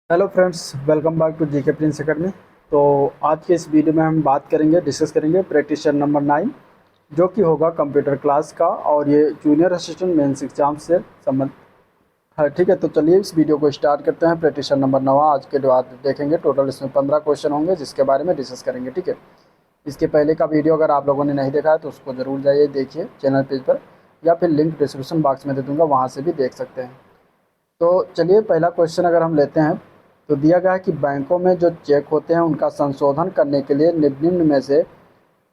Hello friends, welcome back to GK Prince academy. तो आज के इस वीडियो में हम डिस्कस करेंगे प्रैक्टिशन नंबर 9, जो कि होगा कंप्यूटर क्लास का, और ये जूनियर असिस्टेंट मेंस एग्जाम से संबंधित है। ठीक है, तो चलिए इस वीडियो को स्टार्ट करते हैं। प्रैक्टिशन नंबर 9 आज के बाद देखेंगे। टोटल इसमें 15 क्वेश्चन होंगे जिसके बारे में डिस्कस करेंगे। ठीक है, इसके पहले का वीडियो अगर आप लोगों ने नहीं देखा है तो उसको ज़रूर जाइए देखिए चैनल पेज पर, या फिर लिंक डिस्क्रिप्शन बॉक्स में दे दूँगा, वहाँ से भी देख सकते हैं। तो चलिए पहला क्वेश्चन अगर हम लेते हैं तो दिया गया है कि बैंकों में जो चेक होते हैं उनका संशोधन करने के लिए निम्न में से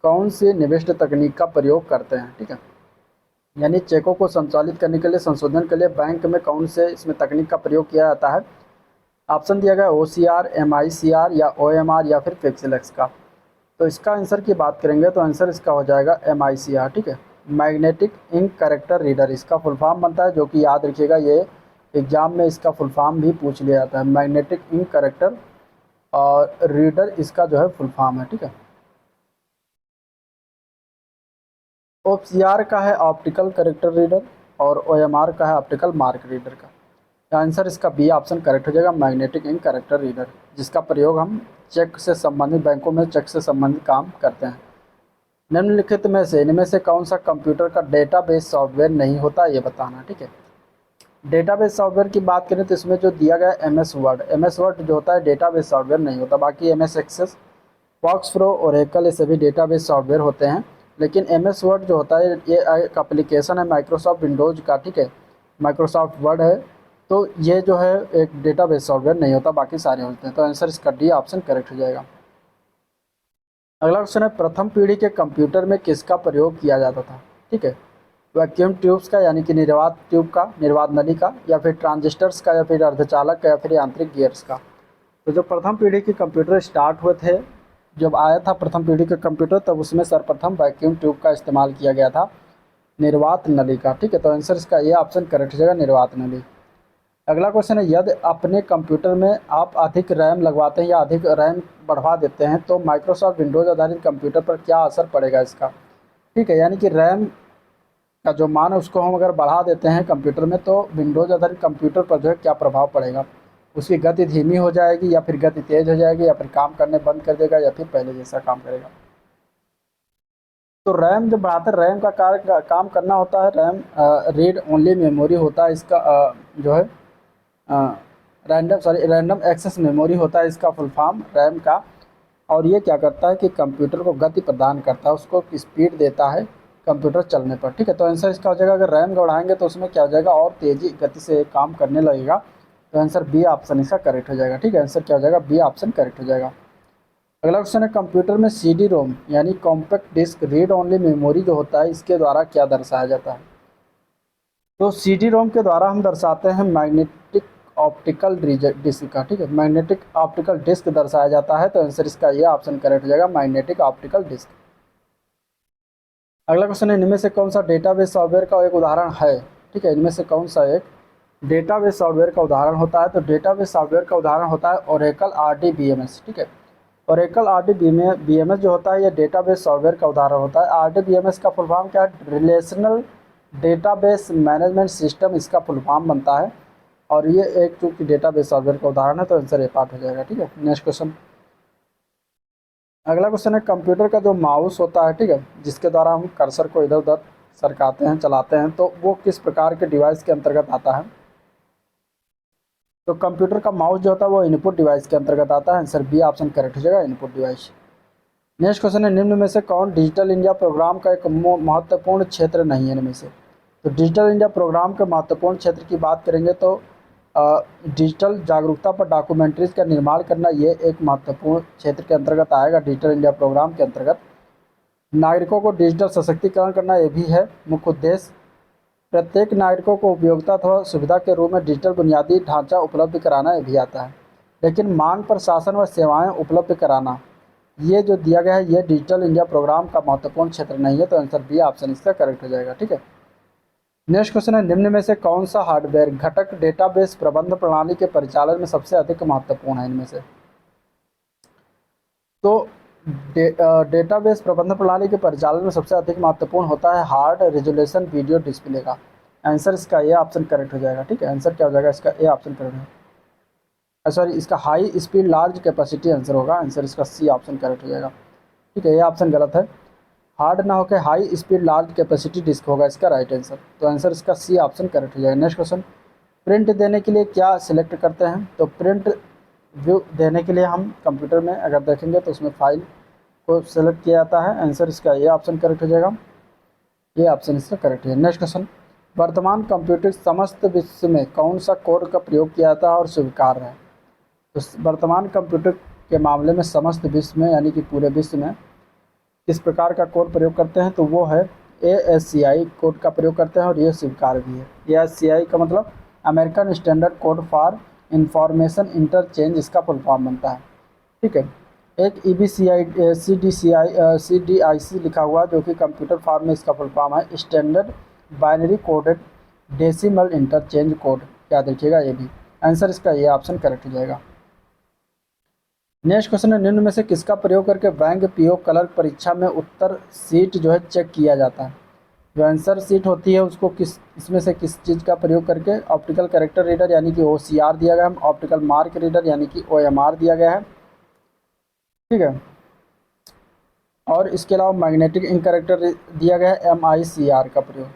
कौन सी निविष्ट तकनीक का प्रयोग करते हैं। ठीक है, यानी चेकों को संचालित करने के लिए, संशोधन के लिए बैंक में कौन से इसमें तकनीक का प्रयोग किया जाता है। ऑप्शन दिया गया OCR, MICR या OMR या फिर फिक्सिलेक्स का। तो इसका आंसर की बात करेंगे तो आंसर इसका हो जाएगा MICR। ठीक है, मैग्नेटिक इंक करेक्टर रीडर इसका फुल फॉर्म बनता है, जो कि याद रखिएगा, ये एग्जाम में इसका फुल फॉर्म भी पूछ लिया जाता है। मैग्नेटिक इंक करेक्टर और रीडर इसका जो है फुल फॉर्म है। ठीक है, OCR का है ऑप्टिकल करेक्टर रीडर और OMR का है ऑप्टिकल मार्क रीडर का। तो आंसर इसका बी ऑप्शन करेक्ट हो जाएगा, मैग्नेटिक इंक करेक्टर रीडर, जिसका प्रयोग हम चेक से संबंधित, बैंकों में चेक से संबंधित काम करते हैं। निम्नलिखित में से इनमें से कौन सा कंप्यूटर का डेटाबेस सॉफ्टवेयर नहीं होता, ये बताना। ठीक है, डेटाबेस सॉफ्टवेयर की बात करें तो इसमें जो दिया गया एम एस वर्ड जो होता है डेटाबेस सॉफ्टवेयर नहीं होता। बाकी MS Access, FoxPro, Oracle, ये सभी डेटाबेस सॉफ्टवेयर होते हैं। लेकिन MS वर्ड जो होता है ये एक एप्लीकेशन है माइक्रोसॉफ्ट विंडोज़ का। ठीक है, माइक्रोसॉफ्ट वर्ड है, तो ये जो है एक डेटाबेस सॉफ्टवेयर नहीं होता, बाकी सारे होते हैं। तो आंसर इसका डी ऑप्शन करेक्ट हो जाएगा। अगला क्वेश्चन है, प्रथम पीढ़ी के कंप्यूटर में किसका प्रयोग किया जाता था। ठीक है, वैक्यूम ट्यूब्स का, यानी कि निर्वात ट्यूब का, निर्वात नली का, या फिर ट्रांजिस्टर्स का, या फिर अर्धचालक का, या फिर यांत्रिक गियर्स का। तो जो प्रथम पीढ़ी के कंप्यूटर स्टार्ट हुए थे, जब आया था प्रथम पीढ़ी के कंप्यूटर, तब उसमें सर्वप्रथम वैक्यूम ट्यूब का इस्तेमाल किया गया था, निर्वात नली का। ठीक है, तो आंसर इसका ये ऑप्शन करेक्ट हो जाएगा, निर्वात नली। अगला क्वेश्चन है, यदि अपने कंप्यूटर में आप अधिक रैम लगवाते हैं या अधिक रैम बढ़वा देते हैं तो माइक्रोसॉफ्ट विंडोज़ आधारित कंप्यूटर पर क्या असर पड़ेगा इसका। ठीक है, यानी कि रैम का जो मान है उसको हम अगर बढ़ा देते हैं कंप्यूटर में, तो विंडोज़ आधारित कंप्यूटर पर जो है क्या प्रभाव पड़ेगा। उसकी गति धीमी हो जाएगी, या फिर गति तेज़ हो जाएगी, या फिर काम करने बंद कर देगा, या फिर पहले जैसा काम करेगा। तो रैम जब बढ़ाते हैं, रैम का काम करना होता है, रैम रीड ओनली मेमोरी होता है इसका, जो है रैंडम एक्सेस मेमोरी होता है इसका फुल फॉर्म रैम का। और ये क्या करता है कि कंप्यूटर को गति प्रदान करता है, उसको स्पीड देता है कंप्यूटर चलने पर। ठीक है, तो आंसर इसका हो जाएगा, अगर रैम बढ़ाएंगे तो उसमें क्या हो जाएगा, और तेज़ी गति से काम करने लगेगा। तो आंसर बी ऑप्शन इसका करेक्ट हो जाएगा। ठीक है, आंसर क्या हो जाएगा, बी ऑप्शन करेक्ट हो जाएगा। अगला क्वेश्चन है, कंप्यूटर में CD-ROM यानी compact disc read only memory जो होता है, इसके द्वारा क्या दर्शाया जाता है। तो CD-ROM के द्वारा हम दर्शाते हैं मैग्नेटिक ऑप्टिकल डिस्क का। ठीक है, मैग्नेटिक ऑप्टिकल डिस्क दर्शाया जाता है। तो आंसर इसका ये ऑप्शन करेक्ट हो जाएगा, मैग्नेटिक ऑप्टिकल डिस्क। अगला क्वेश्चन है, इनमें से कौन सा डेटाबेस सॉफ्टवेयर का एक उदाहरण है। ठीक है, इनमें से कौन सा एक डेटाबेस सॉफ्टवेयर का उदाहरण होता है। तो डेटाबेस सॉफ्टवेयर का उदाहरण होता है ओरेकल RDBMS। ठीक है, ओरेकल RDBMS जो होता है ये डेटाबेस सॉफ्टवेयर का उदाहरण होता है। RDBMS का फुल फॉर्म क्या है, रिलेशनल डेटाबेस मैनेजमेंट सिस्टम इसका फुल फॉर्म बनता है, और ये एक चूंकि डेटाबेस सॉफ्टवेयर का उदाहरण है, तो आंसर ए पार्ट हो जाएगा। ठीक है, नेक्स्ट क्वेश्चन। अगला क्वेश्चन है, कंप्यूटर का जो माउस होता है, ठीक है, जिसके द्वारा हम कर्सर को इधर उधर सरकाते हैं, चलाते हैं, तो वो किस प्रकार के डिवाइस के अंतर्गत आता है। तो कंप्यूटर का माउस जो होता है वो इनपुट डिवाइस के अंतर्गत आता है। आंसर बी ऑप्शन करेक्ट हो जाएगा, इनपुट डिवाइस। नेक्स्ट क्वेश्चन है, निम्न में से कौन डिजिटल इंडिया प्रोग्राम का एक महत्वपूर्ण क्षेत्र नहीं है इनमें से। तो डिजिटल इंडिया प्रोग्राम के महत्वपूर्ण क्षेत्र की बात करेंगे तो डिजिटल जागरूकता पर डॉक्यूमेंट्रीज का निर्माण करना, ये एक महत्वपूर्ण क्षेत्र के अंतर्गत आएगा डिजिटल इंडिया प्रोग्राम के अंतर्गत। नागरिकों को डिजिटल सशक्तिकरण करना, ये भी है मुख्य उद्देश्य। प्रत्येक नागरिकों को उपयोगिता अथवा सुविधा के रूप में डिजिटल बुनियादी ढांचा उपलब्ध कराना, ये भी आता है। लेकिन मांग पर शासन व सेवाएं उपलब्ध कराना, ये जो दिया गया है ये डिजिटल इंडिया प्रोग्राम का महत्वपूर्ण क्षेत्र नहीं है। तो आंसर बी ऑप्शन इसका करेक्ट हो जाएगा। ठीक है, नेक्स्ट क्वेश्चन है, निम्न में से कौन सा हार्डवेयर घटक डेटाबेस प्रबंधन प्रणाली के परिचालन में सबसे अधिक महत्वपूर्ण है इनमें से। तो डेटाबेस प्रबंधन प्रणाली के परिचालन में सबसे अधिक महत्वपूर्ण होता है हार्ड रेजोल्यूशन वीडियो डिस्प्ले का। आंसर इसका ए ऑप्शन करेक्ट हो जाएगा। ठीक है, आंसर क्या हो जाएगा इसका, ए ऑप्शन करेक्ट है। सॉरी, इसका high speed large capacity answer होगा। आंसर इसका सी ऑप्शन करेक्ट हो जाएगा। ठीक है, ये ऑप्शन गलत है। हार्ड ना होकर high speed large capacity disk होगा इसका राइट आंसर। तो आंसर इसका सी ऑप्शन करेक्ट हो जाएगा। नेक्स्ट क्वेश्चन, प्रिंट देने के लिए क्या सिलेक्ट करते हैं? तो प्रिंट व्यू देने के लिए हम कंप्यूटर में अगर देखेंगे तो उसमें फाइल को सिलेक्ट किया जाता है। आंसर इसका ये ऑप्शन करेक्ट हो जाएगा। ये ऑप्शन इसका करेक्ट है। नेक्स्ट क्वेश्चन, वर्तमान कंप्यूटर समस्त विश्व में कौन सा कोड का प्रयोग किया जाता है और स्वीकार्य है? तो वर्तमान कंप्यूटर के मामले में समस्त विश्व में यानी कि पूरे विश्व में किस प्रकार का कोड प्रयोग करते हैं? तो वो है ASCII कोड का प्रयोग करते हैं और ये स्वीकार्य भी है। ASCII का मतलब American standard code for information interchange, इसका फुल फॉर्म बनता है। ठीक है, एक EBCI CDIC लिखा हुआ जो कि कंप्यूटर फॉर्म में इसका फुल फॉर्म है standard binary coded decimal interchange code, याद रखिएगा ये भी। आंसर इसका ये ऑप्शन करेक्ट हो जाएगा। नेक्स्ट क्वेश्चन है, निम्न में से किसका प्रयोग करके बैंक PO क्लर्क परीक्षा में उत्तर सीट जो है चेक किया जाता है? जो आंसर सीट होती है उसको इसमें से किस चीज़ का प्रयोग करके? ऑप्टिकल कैरेक्टर रीडर यानी कि OCR दिया गया है, ऑप्टिकल मार्क रीडर यानी कि OMR दिया गया है। ठीक है, और इसके अलावा मैग्नेटिक इंक कैरेक्टर दिया गया है MICR का प्रयोग,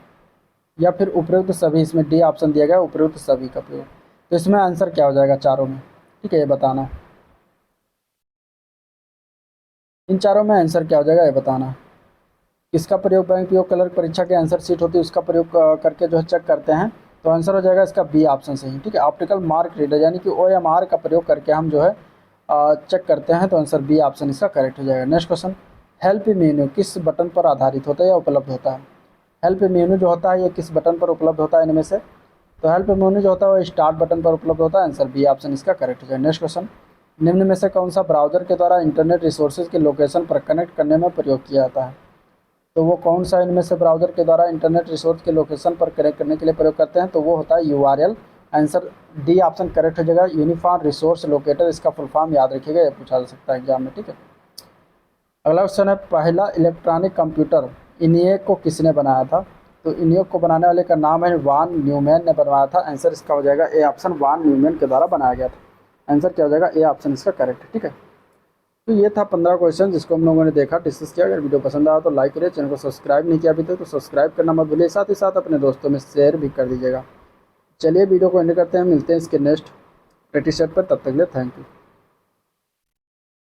या फिर उपयुक्त सभी, इसमें डी ऑप्शन दिया गया है उपयुक्त सभी का प्रयोग। तो इसमें आंसर क्या हो जाएगा चारों में? ठीक है, ये बताना है। इन चारों में आंसर क्या हो जाएगा ये बताना है। किसका प्रयोग बैंक PO क्लर्क परीक्षा के आंसर सीट होती है उसका प्रयोग करके जो है चेक करते हैं? तो आंसर हो जाएगा इसका बी ऑप्शन सही। ठीक है, ऑप्टिकल मार्क रीडर यानी कि OMR का प्रयोग करके हम जो है चेक करते हैं। तो आंसर बी ऑप्शन इसका करेक्ट हो जाएगा। नेक्स्ट क्वेश्चन, हेल्प मेन्यू किस बटन पर आधारित होता है या उपलब्ध होता है? हेल्प मेन्यू जो होता है ये किस बटन पर उपलब्ध होता है इनमें से? तो हेल्प मेन्यू जो होता है वो स्टार्ट बटन पर उपलब्ध होता है। आंसर बी ऑप्शन इसका करेक्ट हो जाएगा। नेक्स्ट क्वेश्चन, निम्न में से कौन सा ब्राउज़र के द्वारा इंटरनेट रिसोर्सेज के लोकेशन पर कनेक्ट करने में प्रयोग किया जाता है? तो वो कौन सा इनमें से ब्राउज़र के द्वारा इंटरनेट रिसोर्स के लोकेशन पर कनेक्ट करने के लिए प्रयोग करते हैं? तो वो होता है URL। Answer D option correct हो जाएगा। यूनिफॉर्म रिसोर्स लोकेटर इसका फुल फॉर्म याद रखिएगा, ये पूछा जा सकता है एग्जाम में। ठीक है, अगला क्वेश्चन है, पहला इलेक्ट्रॉनिक कंप्यूटर ENIAC को किसने बनाया था? तो ENIAC को बनाने वाले का नाम है वान न्यूमैन ने बनवाया था। आंसर इसका हो जाएगा ए ऑप्शन, वान न्यूमैन के द्वारा बनाया गया था। आंसर क्या हो जाएगा? ए ऑप्शन इसका करेक्ट है। ठीक है, तो ये था 15 क्वेश्चन जिसको हम लोगों ने देखा, डिस्कस किया। अगर वीडियो पसंद आया तो लाइक करिए, चैनल को सब्सक्राइब नहीं किया अभी तक तो सब्सक्राइब करना मत भूलिए, साथ ही साथ अपने दोस्तों में शेयर भी कर दीजिएगा। चलिए वीडियो को एंड करते हैं, मिलते हैं इसके नेक्स्ट प्रैक्टिस सेट पर, तब तक के लिए थैंक यू।